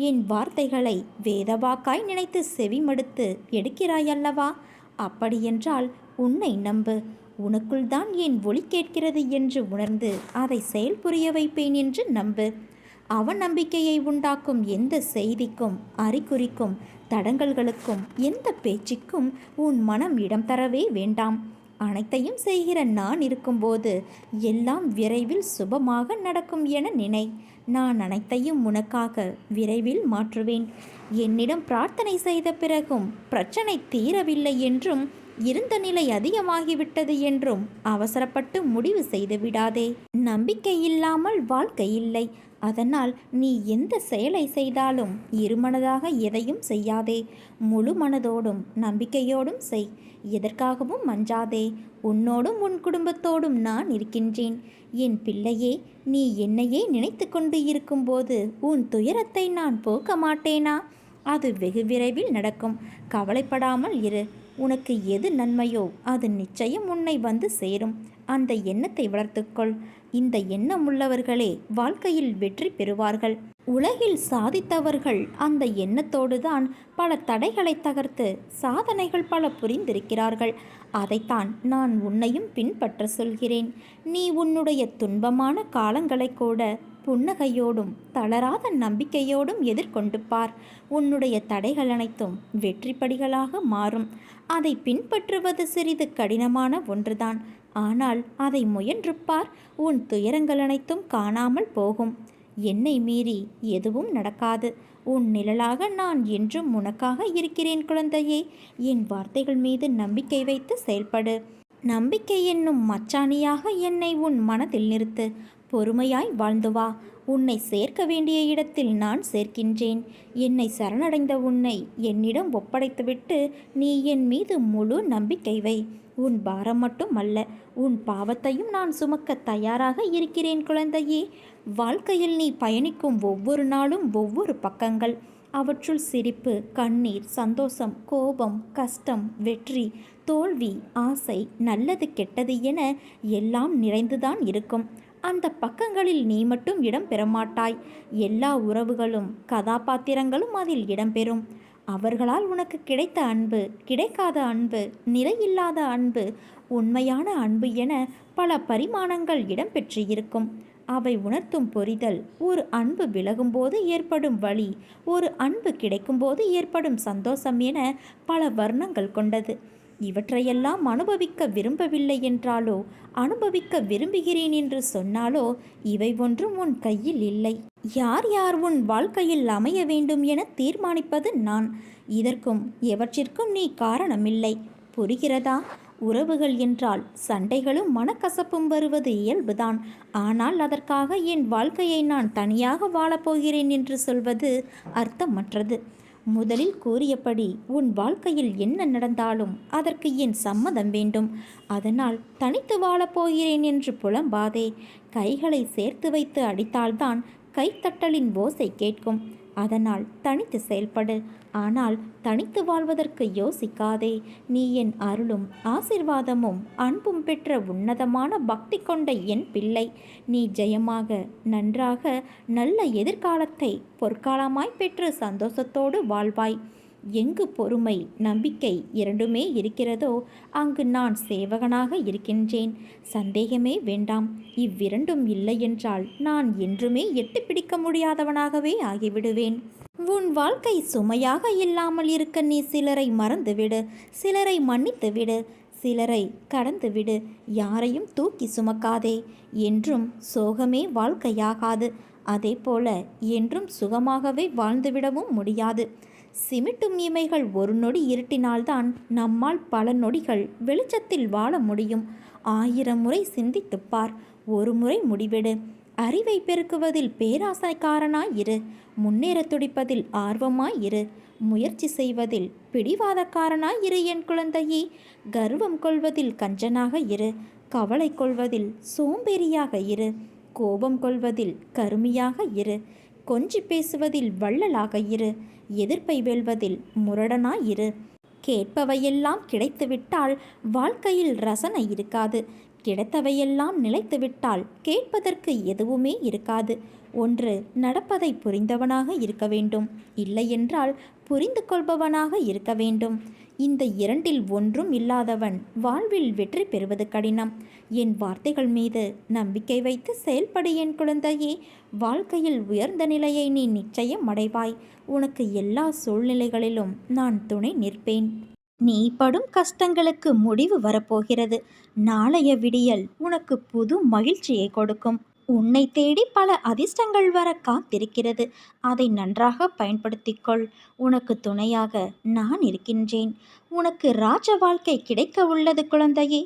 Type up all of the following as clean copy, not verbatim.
என் வார்த்தைகளை வேதவாக்காய் நினைத்து செவிமடுத்து எடுக்கிறாயல்லவா? அப்படியென்றால் உன்னை நம்பு. உனக்குள் தான் என் ஒலி கேட்கிறது என்று உணர்ந்து அதை செயல்புரிய வைப்பேன் என்று நம்பு. அவநம்பிக்கையை உண்டாக்கும் எந்த செய்திக்கும், அறிகுறிக்கும், தடங்கல்களுக்கும், எந்த பேச்சுக்கும் உன் மனம் இடம் தரவே வேண்டாம். அனைத்தையும் செய்கிற நான் இருக்கும்போது எல்லாம் விரைவில் சுபமாக நடக்கும் என நினை. நான் அனைத்தையும் உனக்காக விரைவில் மாற்றுவேன். என்னிடம் பிரார்த்தனை செய்த பிறகும் பிரச்சனை தீரவில்லை என்றும் இருந்த நிலை அதிகமாகிவிட்டது என்றும் அவசரப்பட்டு முடிவு செய்து விடாதே. நம்பிக்கை இல்லாமல் வாழ்க்கை இல்லை. அதனால் நீ எந்த செயலை செய்தாலும் இருமனதாக எதையும் செய்யாதே. முழு மனதோடும் நம்பிக்கையோடும் செய். எதற்காகவும் அஞ்சாதே. உன்னோடும் உன் குடும்பத்தோடும் நான் இருக்கின்றேன். என் பிள்ளையே, நீ என்னையே நினைத்து கொண்டு இருக்கும்போது உன் துயரத்தை நான் போக்க மாட்டேனா? அது வெகு விரைவில் நடக்கும். கவலைப்படாமல் இரு. உனக்கு எது நன்மையோ அது நிச்சயம் உன்னை வந்து சேரும். அந்த எண்ணத்தை வளர்த்துக்கொள். இந்த எண்ணம் உள்ளவர்களே வாழ்க்கையில் வெற்றி பெறுவார்கள். உலகில் சாதித்தவர்கள் அந்த எண்ணத்தோடு தான் பல தடைகளை தகர்த்து சாதனைகள் பல புரிந்திருக்கிறார்கள். அதைத்தான் நான் உன்னையும் பின்பற்ற சொல்கிறேன். நீ உன்னுடைய துன்பமான காலங்களை கூட புன்னகையோடும் தளராத நம்பிக்கையோடும் எதிர்கொண்டு பார். உன்னுடைய தடைகள் அனைத்தும் வெற்றிப்படிகளாக மாறும். அதை பின்பற்றுவது சிறிது கடினமான ஒன்றுதான். ஆனால் அதை முயன்று பார். உன் துயரங்கள் அனைத்தும் காணாமல் போகும். என்னை மீறி எதுவும் நடக்காது. உன் நிழலாக நான் என்றும் உனக்காக இருக்கிறேன் குழந்தையே. என் வார்த்தைகள் மீது நம்பிக்கை வைத்து செயல்படு. நம்பிக்கை என்னும் மச்சாணியாக என்னை உன் மனதில் நிறுத்து. பொறுமையாய் வாழ்ந்து வா. உன்னை சேர்க்க வேண்டிய இடத்தில் நான் சேர்க்கின்றேன். என்னை சரணடைந்த உன்னை என்னிடம் ஒப்படைத்துவிட்டு நீ என் மீது முழு நம்பிக்கை வை. உன் பாரம் மட்டும் அல்ல, உன் பாவத்தையும் நான் சுமக்க தயாராக இருக்கிறேன் குழந்தையே. வாழ்க்கையில் நீ பயணிக்கும் ஒவ்வொரு நாளும் ஒவ்வொரு பக்கங்கள். அவற்றுள் சிரிப்பு, கண்ணீர், சந்தோஷம், கோபம், கஷ்டம், வெற்றி, தோல்வி, ஆசை, நல்லது கெட்டது என எல்லாம் நிறைந்துதான் இருக்கும். அந்த பக்கங்களில் நீ மட்டும் இடம் பெறமாட்டாய். எல்லா உறவுகளும் கதாபாத்திரங்களும் அதில் இடம்பெறும். அவர்களால் உனக்கு கிடைத்த அன்பு, கிடைக்காத அன்பு, நிறையில்லாத அன்பு, உண்மையான அன்பு என பல பரிமாணங்கள் இடம்பெற்று இருக்கும். அவை உணர்த்தும் புரிதல் ஒரு அன்பு விலகும்போது ஏற்படும் வலி, ஒரு அன்பு கிடைக்கும்போது ஏற்படும் சந்தோஷம் என பல வர்ணங்கள் கொண்டது. இவற்றையெல்லாம் அனுபவிக்க விரும்பவில்லை என்றாலோ, அனுபவிக்க விரும்புகிறேன் என்று சொன்னாலோ இவை ஒன்றும் உன் கையில் இல்லை. யார் யார் உன் வாழ்க்கையில் அமைய வேண்டும் என தீர்மானிப்பது நான். இதற்கும் எவற்றிற்கும் நீ காரணமில்லை. புரிகிறதா? உறவுகள் என்றால் சண்டைகளும் மனக்கசப்பும் வருவது இயல்புதான். ஆனால் அதற்காக என் வாழ்க்கையை நான் தனியாக வாழப்போகிறேன் என்று சொல்வது அர்த்தமற்றது. முதலில் கூறியபடி உன் வாழ்க்கையில் என்ன நடந்தாலும் அதற்கு என் சம்மதம் வேண்டும். அதனால் தனித்து வாழப்போகிறேன் என்று புலம்பாதே. கைகளை சேர்த்து வைத்து அடித்தால்தான் கைத்தட்டலின் ஓசை கேட்கும். அதனால் தனித்து செயல்படு. ஆனால் தனித்து வாழ்வதற்கு யோசிக்காதே. நீ என் அருளும் ஆசிர்வாதமும் அன்பும் பெற்ற உன்னதமான பக்தி கொண்ட என் பிள்ளை. நீ ஜெயமாக, நன்றாக, நல்ல எதிர்காலத்தை பொற்காலமாய் பெற்று சந்தோஷத்தோடு வாழ்வாய். எங்கு பொறுமை, நம்பிக்கை இரண்டுமே இருக்கிறதோ அங்கு நான் சேவகனாக இருக்கின்றேன். சந்தேகமே வேண்டாம். இவ்விரண்டும் இல்லை என்றால் நான் என்றுமே எட்டி பிடிக்க முடியாதவனாகவே ஆகிவிடுவேன். உன் வாழ்க்கை சுமையாக இல்லாமல் இருக்க நீ சிலரை மறந்துவிடு, சிலரை மன்னித்துவிடு, சிலரை கடந்துவிடு. யாரையும் தூக்கி சுமக்காதே. என்றும் சோகமே வாழ்க்கையாகாது. அதே போல என்றும் சுகமாகவே வாழ்ந்துவிடவும் முடியாது. சிமிட்டும் இமைகள் ஒரு நொடி இருட்டினால்தான் நம்மால் பல நொடிகள் வெளிச்சத்தில் வாழ முடியும். 1000 முறை சிந்தித்துப்பார். ஒரு முறை முடிவெடு. அறிவை பெருக்குவதில் பேராசைக்காரனாயிரு. முன்னேற துடிப்பதில் ஆர்வமாயிரு. முயற்சி செய்வதில் பிடிவாதக்காரனாயிரு என் குழந்தையே. கர்வம் கொள்வதில் கஞ்சனாக இரு. கவலை கொள்வதில் சோம்பேறியாக இரு. கோபம் கொள்வதில் கருமியாக இரு. கொஞ்சி பேசுவதில் வள்ளலாக இரு. எதிர்ப்பை வெல்வதில் முரடனாயிரு. கேட்பவையெல்லாம் கிடைத்துவிட்டால் வாழ்க்கையில் ரசனை இருக்காது. கிடைத்தவையெல்லாம் நிலைத்துவிட்டால் கேட்பதற்கு எதுவுமே இருக்காது. ஒன்று நடப்பதை புரிந்தவனாக இருக்க வேண்டும், இல்லையென்றால் புரிந்து கொள்பவனாக இருக்க வேண்டும். இந்த இரண்டில் ஒன்றும் இல்லாதவன் வாழ்வில் வெற்றி பெறுவது கடினம். என் வார்த்தைகள் மீது நம்பிக்கை வைத்து செயல்படு என் குழந்தையே. வாழ்க்கையில் உயர்ந்த நிலையை நீ நிச்சயம் அடைவாய். உனக்கு எல்லா சூழ்நிலைகளிலும் நான் துணை நிற்பேன். நீ படும் கஷ்டங்களுக்கு முடிவு வரப்போகிறது. நாளைய விடியல் உனக்கு புது மகிழ்ச்சியை கொடுக்கும். உன்னை தேடி பல அதிர்ஷ்டங்கள் வர காத்திருக்கிறது. அதை நன்றாக பயன்படுத்திக்கொள். உனக்கு துணையாக நான் இருக்கின்றேன். உனக்கு ராஜ வாழ்க்கை கிடைக்க உள்ளது குழந்தையே.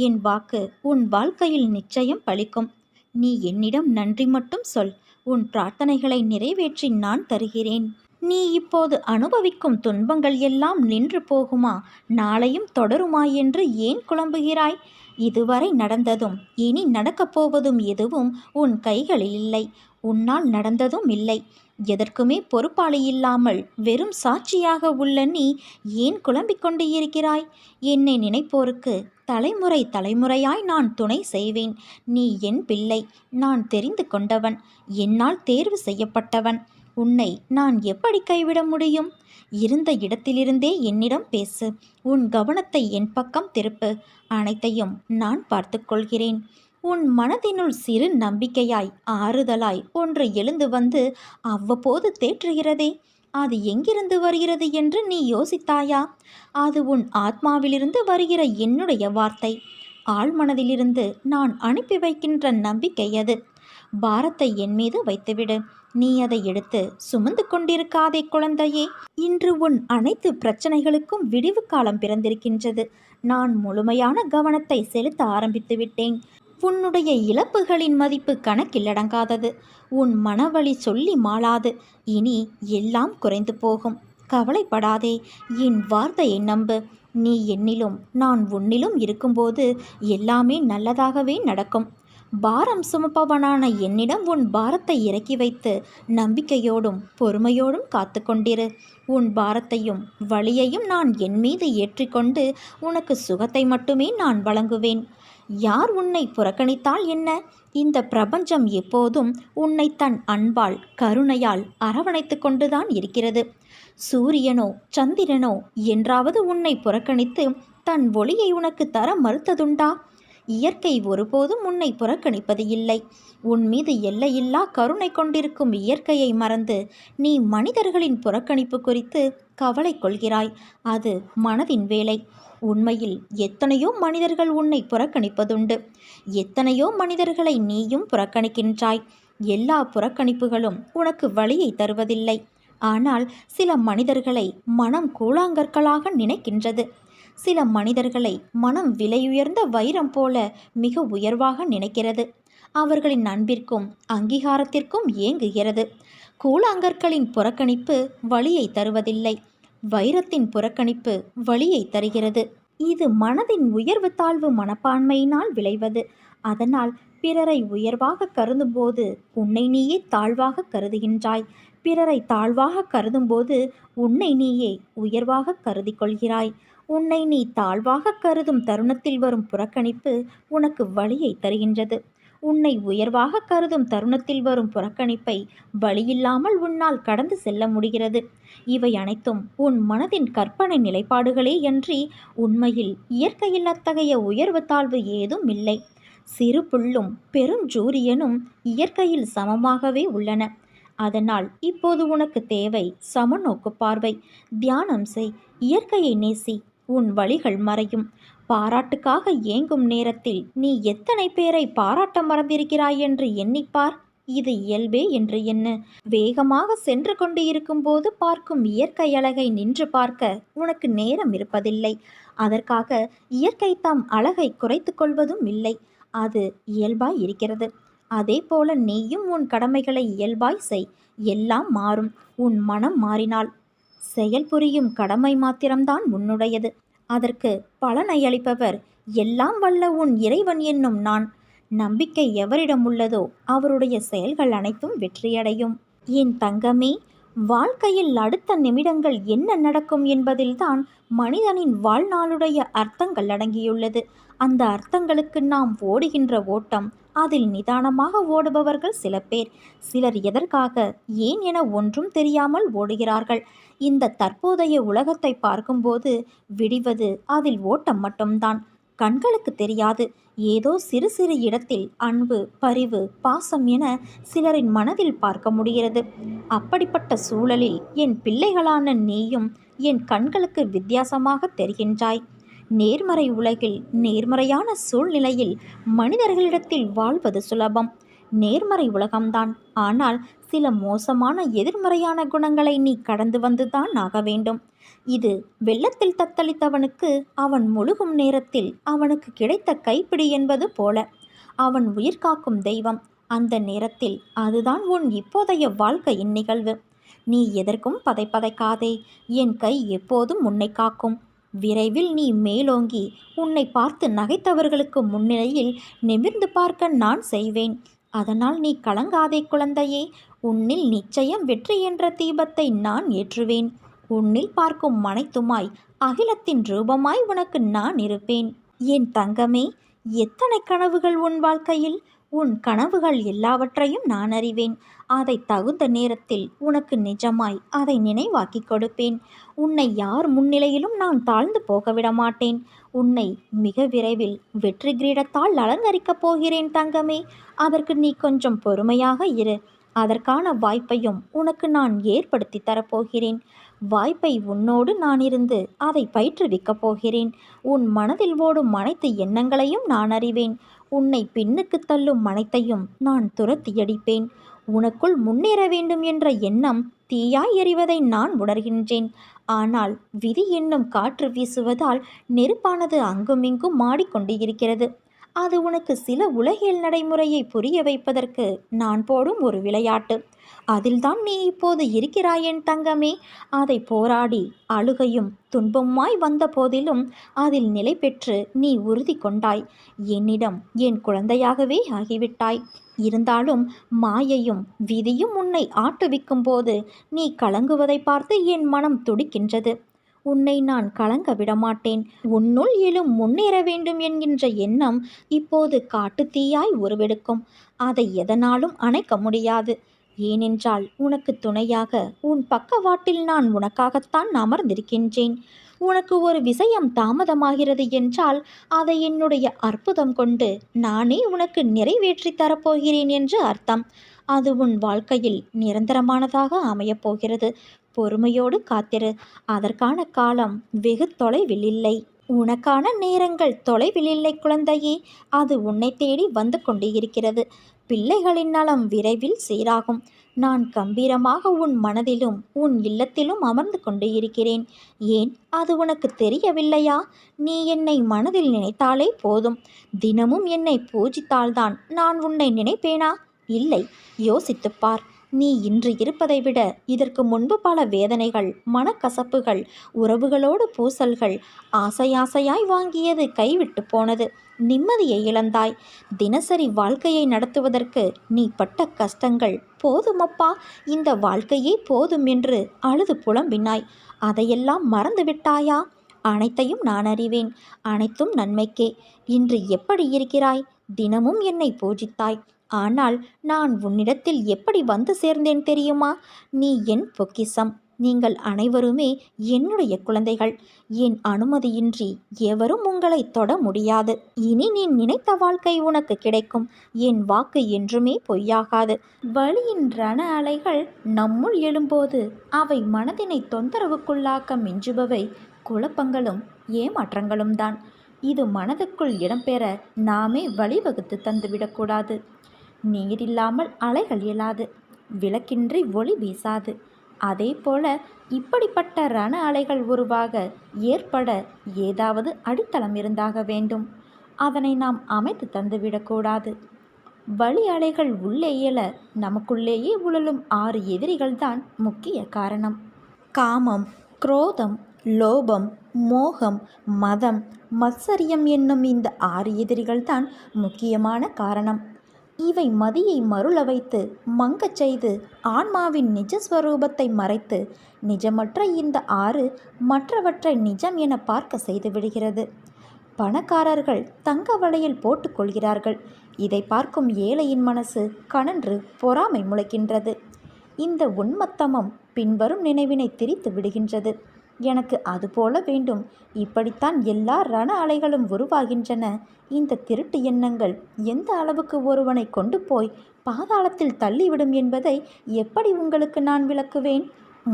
என் வாக்கு உன் வாழ்க்கையில் நிச்சயம் பலிக்கும். நீ என்னிடம் நன்றி மட்டும் சொல். உன் பிரார்த்தனைகளை நிறைவேற்றி நான் தருகிறேன். நீ இப்போது அனுபவிக்கும் துன்பங்கள் எல்லாம் நின்று போகுமா, நாளையும் தொடருமா என்று ஏன் குழம்புகிறாய்? இதுவரை நடந்ததும் இனி நடக்கப் போவதும் எதுவும் உன் கைகளில் இல்லை. உன்னால் நடந்ததும் இல்லை. எதற்குமே பொறுப்பாளி இல்லாமல் வெறும் சாட்சியாக உள்ள நீ ஏன் குழம்பிக் கொண்டு இருக்கிறாய்? என்னை நினைப்போருக்கு தலைமுறை தலைமுறையாய் நான் துணை செய்வேன். நீ என் பிள்ளை. நான் தெரிந்து கொண்டவன். என்னால் தேர்வு செய்யப்பட்டவன். உன்னை நான் எப்படி கைவிட முடியும்? இருந்த இடத்திலிருந்தே என்னிடம் பேசு. உன் கவனத்தை என் பக்கம் திருப்பு. அனைத்தையும் நான் பார்த்து கொள்கிறேன். உன் மனதினுள் சிறு நம்பிக்கையாய் ஆறுதலாய் ஒன்று எழுந்து வந்து அவ்வப்போது தேற்றுகிறதே, அது எங்கிருந்து வருகிறது என்று நீ யோசித்தாயா? அது உன் ஆத்மாவிலிருந்து வருகிற என்னுடைய வார்த்தை. ஆழ்மனதிலிருந்து நான் அனுப்பி வைக்கின்ற நம்பிக்கை அது. பாரத்தை என் மீது வைத்துவிடு. நீ அதை எடுத்து சுமந்து கொண்டிருக்காதே குழந்தையே. இன்று உன் அனைத்து பிரச்சனைகளுக்கும் விடிவு காலம் பிறந்திருக்கின்றது. நான் முழுமையான கவனத்தை செலுத்த ஆரம்பித்து விட்டேன். உன்னுடைய இழப்புகளின் மதிப்பு கணக்கில் அடங்காதது. உன் மனவழி சொல்லி மாளாது. இனி எல்லாம் குறைந்து போகும். கவலைப்படாதே. என் வார்த்தையை நம்பு. நீ என்னிலும் நான் உன்னிலும் இருக்கும்போது எல்லாமே நல்லதாகவே நடக்கும். பாரம் சுமப்பவனான என்னிடம் உன் பாரத்தை இறக்கி வைத்து நம்பிக்கையோடும் பொறுமையோடும் காத்து கொண்டிரு. உன் பாரத்தையும் வலியையும் நான் என் மீது ஏற்றிக்கொண்டு உனக்கு சுகத்தை மட்டுமே நான் வழங்குவேன். யார் உன்னை புறக்கணித்தால் என்ன? இந்த பிரபஞ்சம் எப்போதும் உன்னை தன் அன்பால் கருணையால் அரவணைத்து கொண்டுதான் இருக்கிறது. சூரியனோ சந்திரனோ என்றாவது உன்னை புறக்கணித்து தன் ஒளியை உனக்கு தர மறுத்ததுண்டா? இயற்கை ஒருபோதும் உன்னை புறக்கணிப்பது இல்லை. உன் மீது எல்லையில்லா கருணை கொண்டிருக்கும் இயற்கையை மறந்து நீ மனிதர்களின் புறக்கணிப்பு குறித்து கவலை கொள்கிறாய். அது மனதின் வேலை. உண்மையில் எத்தனையோ மனிதர்கள் உன்னை புறக்கணிப்பதுண்டு. எத்தனையோ மனிதர்களை நீயும் புறக்கணிக்கின்றாய். எல்லா புறக்கணிப்புகளும் உனக்கு வலியை தருவதில்லை. ஆனால் சில மனிதர்களை மனம் கூழாங்கற்களாக நினைக்கின்றது. சில மனிதர்களை மனம் விலையுயர்ந்த வைரம் போல மிக உயர்வாக நினைக்கிறது. அவர்களின் அன்பிற்கும் அங்கீகாரத்திற்கும் ஏங்குகிறது. கூழாங்கற்களின் புறக்கணிப்பு வலியை தருவதில்லை. வைரத்தின் புறக்கணிப்பு வலியை தருகிறது. இது மனதின் உயர்வு தாழ்வு மனப்பான்மையினால் விளைவது. அதனால் பிறரை உயர்வாக கருதும்போது உன்னை நீயே தாழ்வாக கருதுகின்றாய். பிறரை தாழ்வாக கருதும்போது உன்னை நீயே உயர்வாக கருதி கொள்கிறாய். உன்னை நீ தாழ்வாக கருதும் தருணத்தில் வரும் புறக்கணிப்பு உனக்கு வலியை தருகின்றது. உன்னை உயர்வாக கருதும் தருணத்தில் வரும் புறக்கணிப்பை வலியில்லாமல் உன்னால் கடந்து செல்ல முடிகிறது. இவை அனைத்தும் உன் மனதின் கற்பனை நிலைப்பாடுகளே அன்றி உண்மையில் இயற்கையில் அத்தகைய உயர்வு தாழ்வு ஏதும் இல்லை. சிறு புல்லும் பெருஞ்சூரியனும் இயற்கையில் சமமாகவே உள்ளன. அதனால் இப்போது உனக்கு தேவை சமநோக்கு பார்வை. தியானம் செய். இயற்கையை நேசி. உன் வழிகள் மறையும். பாராட்டுக்காக ஏங்கும் நேரத்தில் நீ எத்தனை பேரை பாராட்ட மறந்திருக்கிறாய் என்று எண்ணிப்பார். இது இயல்பே என்று எண்ணு. வேகமாக சென்று கொண்டு இருக்கும்போது பார்க்கும் இயற்கை அழகை நின்று பார்க்க உனக்கு நேரம் இருப்பதில்லை. அதற்காக இயற்கை தாம் அழகை குறைத்து கொள்வதும் இல்லை. அது இயல்பாய் இருக்கிறது. அதே போல நீயும் உன் கடமைகளை இயல்பாய் செய். எல்லாம் மாறும். உன் மனம் மாறினால். செயல் புரியும் கடமை மாத்திரம்தான் உன்னுடையது. அதற்கு பலனை அளிப்பவர் எல்லாம் வல்ல உன் இறைவன் என்னும் நான். நம்பிக்கை எவரிடம் உள்ளதோ அவருடைய செயல்கள் அனைத்தும் வெற்றியடையும். என் தங்கமே, வாழ்க்கையில் அடுத்த நிமிடங்கள் என்ன நடக்கும் என்பதில்தான் மனிதனின் வாழ்நாளுடைய அர்த்தங்கள் அடங்கியுள்ளது. அந்த அர்த்தங்களுக்கு நாம் ஓடுகின்ற ஓட்டம் அதில் நிதானமாக ஓடுபவர்கள் சில பேர். சிலர் எதற்காக, ஏன் என ஒன்றும் தெரியாமல் ஓடுகிறார்கள். இந்த தற்போதைய உலகத்தை பார்க்கும்போது விடிவது அதில் ஓட்டம் மட்டும்தான். கண்களுக்கு தெரியாது. ஏதோ சிறு சிறு இடத்தில் அன்பு, பரிவு, பாசம் என சிலரின் மனதில் பார்க்க முடிகிறது. அப்படிப்பட்ட சூழலில் என் பிள்ளைகளான நீயும் என் கண்களுக்கு வித்தியாசமாக தெரிகின்றாய். நேர்மறை உலகில், நேர்மறையான சூழ்நிலையில் மனிதர்களிடத்தில் வாழ்வது சுலபம். நேர்மறை உலகம்தான். ஆனால் சில மோசமான எதிர்மறையான குணங்களை நீ கடந்து வந்துதான் ஆக வேண்டும். இது வெள்ளத்தில் தத்தளித்தவனுக்கு அவன் முழுகும் நேரத்தில் அவனுக்கு கிடைத்த கைப்பிடி என்பது போல. அவன் உயிர் காக்கும் தெய்வம். அந்த நேரத்தில் அதுதான் உன் இப்போதைய வாழ்க்கையின் நிகழ்வு. நீ எதற்கும் பதைக்காதே. என் கை எப்போதும் உன்னை காக்கும். விரைவில் நீ மேலோங்கி உன்னை பார்த்து நகைத்தவர்களுக்கு முன்னிலையில் நிமிர்ந்து பார்க்க நான் செய்வேன். அதனால் நீ கலங்காதே குழந்தையே. உன்னில் நிச்சயம் வெற்றி என்ற தீபத்தை நான் ஏற்றுவேன். உன்னில் பார்க்கும் அனைத்துமாய், அகிலத்தின் ரூபமாய் உனக்கு நான் இருப்பேன். என் தங்கமே, எத்தனை கனவுகள் உன் வாழ்க்கையில்! உன் கனவுகள் எல்லாவற்றையும் நான் அறிவேன். அதை தகுந்த நேரத்தில் உனக்கு நிஜமாய் அதை நினைவாக்கி கொடுப்பேன். உன்னை யார் முன்னிலையிலும் நான் தாழ்ந்து போகவிட மாட்டேன். உன்னை மிக விரைவில் வெற்றி கிரீடத்தால் அலங்கரிக்கப் போகிறேன் தங்கமே. அதற்கு நீ கொஞ்சம் பொறுமையாக இரு. அதற்கான வாய்ப்பையும் உனக்கு நான் ஏற்படுத்தி தரப்போகிறேன். வாய்ப்பை உன்னோடு நான் இருந்து அதை பயிற்றுவிக்கப் போகிறேன். உன் மனதில் ஓடும் அனைத்து எண்ணங்களையும் நான் அறிவேன். உன்னை பின்னுக்கு தள்ளும் அனைத்தையும் நான் துரத்தியடிப்பேன். உனக்குள் முன்னேற வேண்டும் என்ற எண்ணம் தீயாய் எறிவதை நான் உணர்கின்றேன். ஆனால் விதி என்னும் காற்று வீசுவதால் நெருப்பானது அங்குமிங்கும் மாடிக்கொண்டு இருக்கிறது. அது உனக்கு சில உலகியல் நடைமுறையை புரிய வைப்பதற்கு நான் போடும் ஒரு விளையாட்டு. அதில்தான் நீ இப்போது இருக்கிறாய் என் தங்கமே. அதை போராடி அழுகையும் துன்பமாய் வந்த போதிலும் அதில் நிலை பெற்று நீ உறுதி கொண்டாய். என்னிடம் என் குழந்தையாகவே ஆகிவிட்டாய். இருந்தாலும் மாயையும் விதியும் உன்னை ஆட்டுவிக்கும் போது நீ கலங்குவதை பார்த்து என் மனம் துடிக்கின்றது. உன்னை நான் கலங்க விடமாட்டேன். உன்னுள் எழும் முன்னேற வேண்டும் என்கின்ற எண்ணம் இப்போது காட்டுத்தீயாய் உருவெடுக்கும். அதை எதனாலும் அணைக்க முடியாது. ஏனென்றால் உனக்கு துணையாக உன் பக்கவாட்டில் நான் உனக்காகத்தான் அமர்ந்திருக்கின்றேன். உனக்கு ஒரு விஷயம் தாமதமாகிறது என்றால் அதை என்னுடைய அற்புதம் கொண்டு நானே உனக்கு நிறைவேற்றி தரப்போகிறேன் என்று அர்த்தம். அது உன் வாழ்க்கையில் நிரந்தரமானதாக அமையப் போகிறது. பொறுமையோடு காத்திரு. அதற்கான காலம் வெகு தொலைவில் இல்லை. உனக்கான நேரங்கள் தொலைவில் இல்லை குழந்தையே. அது உன்னை தேடி வந்து கொண்டு இருக்கிறது. பிள்ளைகளின் நலம் விரைவில் சீராகும். நான் கம்பீரமாக உன் மனதிலும் உன் இல்லத்திலும் அமர்ந்து கொண்டு இருக்கிறேன். ஏன், அது உனக்கு தெரியவில்லையா? நீ என்னை மனதில் நினைத்தாலே போதும். தினமும் என்னை பூஜித்தால்தான் நான் உன்னை நினைப்பேனா? இல்லை. யோசித்துப்பார். நீ இன்று இருப்பதை விட இதற்கு முன்பு பல வேதனைகள், மனக்கசப்புகள், உறவுகளோடு பூசல்கள், ஆசையாய் வாங்கியது கைவிட்டு போனது. நிம்மதியை இழந்தாய். தினசரி வாழ்க்கையை நடத்துவதற்கு நீ பட்ட கஷ்டங்கள் போதுமப்பா, இந்த வாழ்க்கையே போதும் என்று அழுது புலம்பினாய். அதையெல்லாம் மறந்து விட்டாயா? அனைத்தையும் நான் அறிவேன். அனைத்தும் நன்மைக்கே. இன்று எப்படி இருக்கிறாய்? தினமும் என்னை பூஜித்தாய். ஆனால் நான் உன்னிடத்தில் எப்படி வந்து சேர்ந்தேன் தெரியுமா? நீ என் பொக்கிஷம். நீங்கள் அனைவருமே என்னுடைய குழந்தைகள். என் அனுமதியின்றி எவரும் உங்களை தொட முடியாது. இனி நீ நினைத்த வாழ்க்கை உனக்கு கிடைக்கும். என் வாக்கு என்றுமே பொய்யாகாது. வலியின் ரண அலைகள் நம்முள் எழும்போது அவை மனதினை தொந்தரவுக்குள்ளாக்க மிஞ்சுபவை குழப்பங்களும் ஏமாற்றங்களும் தான். இது மனதுக்குள் இடம்பெற நாமே வழிவகுத்து தந்துவிடக்கூடாது. நீரில்லாமல் அலைகள் எழாது. விளக்கின்றி ஒளி வீசாது. அதே போல இப்படிப்பட்ட ரண அலைகள் உருவாக ஏற்பட ஏதாவது அடித்தளம் இருந்தாக வேண்டும். அதனை நாம் அமைத்து தந்துவிடக்கூடாது. வழி அலைகள் உள்ளே எழ நமக்குள்ளேயே உழலும் 6 எதிரிகள்தான் முக்கிய காரணம். காமம், குரோதம், லோபம், மோகம், மதம், மத்சரியம் என்னும் இந்த 6 எதிரிகள்தான் முக்கியமான காரணம். இவை மதியை மருள வைத்து மங்கச் செய்து ஆன்மாவின் நிஜஸ்வரூபத்தை மறைத்து நிஜமற்ற இந்த 6 மற்றவற்றை நிஜம் என பார்க்க செய்து விடுகிறது. பணக்காரர்கள் தங்க வளையல் போட்டுக்கொள்கிறார்கள். இதை பார்க்கும் ஏழையின் மனசு கனன்று பொறாமை முளைக்கின்றது. இந்த உன்மத்தமும் பின்வரும் நினைவினை திரித்து விடுகின்றது. எனக்கு அதுபோல வேண்டும், இப்படித்தான் எல்லா ரண அலைகளும் உருவாகின்றன. இந்த திருட்டு எண்ணங்கள் எந்த அளவுக்கு ஒருவனை கொண்டு போய் பாதாளத்தில் தள்ளிவிடும் என்பதை எப்படி உங்களுக்கு நான் விளக்குவேன்?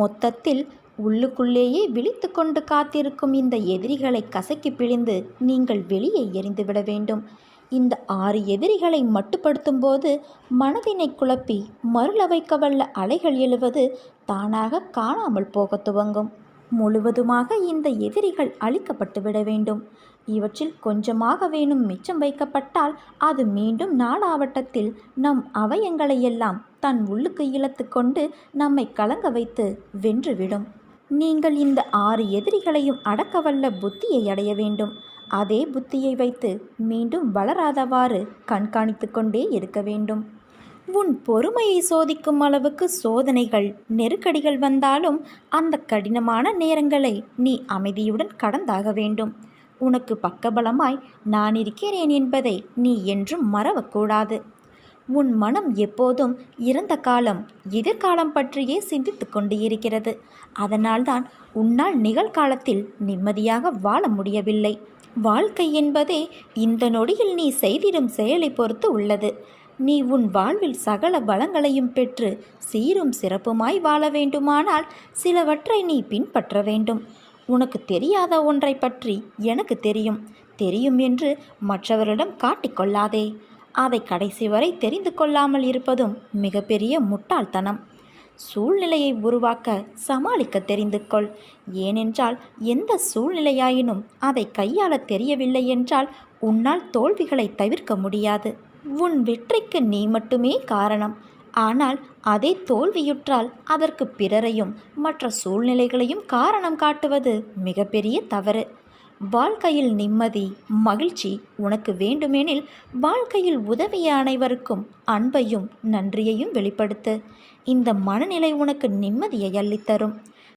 மொத்தத்தில் உள்ளுக்குள்ளேயே விழித்து கொண்டு காத்திருக்கும் இந்த எதிரிகளை கசக்கி பிழிந்து நீங்கள் வெளியே எறிந்துவிட வேண்டும். இந்த 6 எதிரிகளை மட்டுப்படுத்தும் போது மனதினை குழப்பி மருள வைக்க வல்ல அலைகள் எழுவது தானாக காணாமல் போக துவங்கும். முழுவதுமாக இந்த எதிரிகள் அழிக்கப்பட்டுவிட வேண்டும். இவற்றில் கொஞ்சமாக வேணும் மிச்சம் வைக்கப்பட்டால் அது மீண்டும் நாளாவட்டத்தில் நம் அவயங்களையெல்லாம் தன் உள்ளுக்கு இழுத்து கொண்டு நம்மை கலங்க வைத்து வென்றுவிடும். நீங்கள் இந்த 6 எதிரிகளையும் அடக்கவல்ல புத்தியை அடைய வேண்டும். அதே புத்தியை வைத்து மீண்டும் வளராதவாறு கண்காணித்து கொண்டே இருக்க வேண்டும். உன் பொறுமையை சோதிக்கும் அளவுக்கு சோதனைகள் நெருக்கடிகள் வந்தாலும் அந்த கடினமான நேரங்களை நீ அமைதியுடன் கடந்தாக வேண்டும். உனக்கு பக்கபலமாய் நான் இருக்கிறேன் என்பதை நீ என்றும் மறவக்கூடாது. உன் மனம் எப்போதும் இறந்த காலம் எதிர்காலம் பற்றியே சிந்தித்து கொண்டு இருக்கிறது. அதனால்தான் உன்னால் நிகழ்காலத்தில் நிம்மதியாக வாழ முடியவில்லை. வாழ்க்கை என்பதே இந்த நொடியில் நீ செய்திடும் செயலை பொறுத்து உள்ளது. நீ உன் வாழ்வில் சகல பலங்களையும் பெற்று சீரும் சிறப்புமாய் வாழ வேண்டுமானால் சிலவற்றை நீ பின்பற்ற வேண்டும். உனக்கு தெரியாத ஒன்றை பற்றி எனக்கு தெரியும் என்று மற்றவரிடம் காட்டிக்கொள்ளாதே. அதை கடைசி வரை தெரிந்து கொள்ளாமல் இருப்பதும் மிகப்பெரிய முட்டாள்தனம். சூழ்நிலையை உருவாக்க சமாளிக்க தெரிந்து கொள். ஏனென்றால் எந்த சூழ்நிலையாயினும் அதை கையாள தெரியவில்லை என்றால் உன்னால் தோல்விகளை தவிர்க்க முடியாது. உன் வெற்றிக்கு நீ மட்டுமே காரணம். ஆனால் அதே தோல்வியுற்றால் அதற்கு பிறரையும் மற்ற சூழ்நிலைகளையும் காரணம் காட்டுவது மிகப்பெரிய தவறு. வாழ்க்கையில் நிம்மதி மகிழ்ச்சி உனக்கு வேண்டுமெனில் வாழ்க்கையில் உதவிய அனைவருக்கும் அன்பையும் நன்றியையும் வெளிப்படுத்து. இந்த மனநிலை உனக்கு நிம்மதியை அள்ளித்தரும்.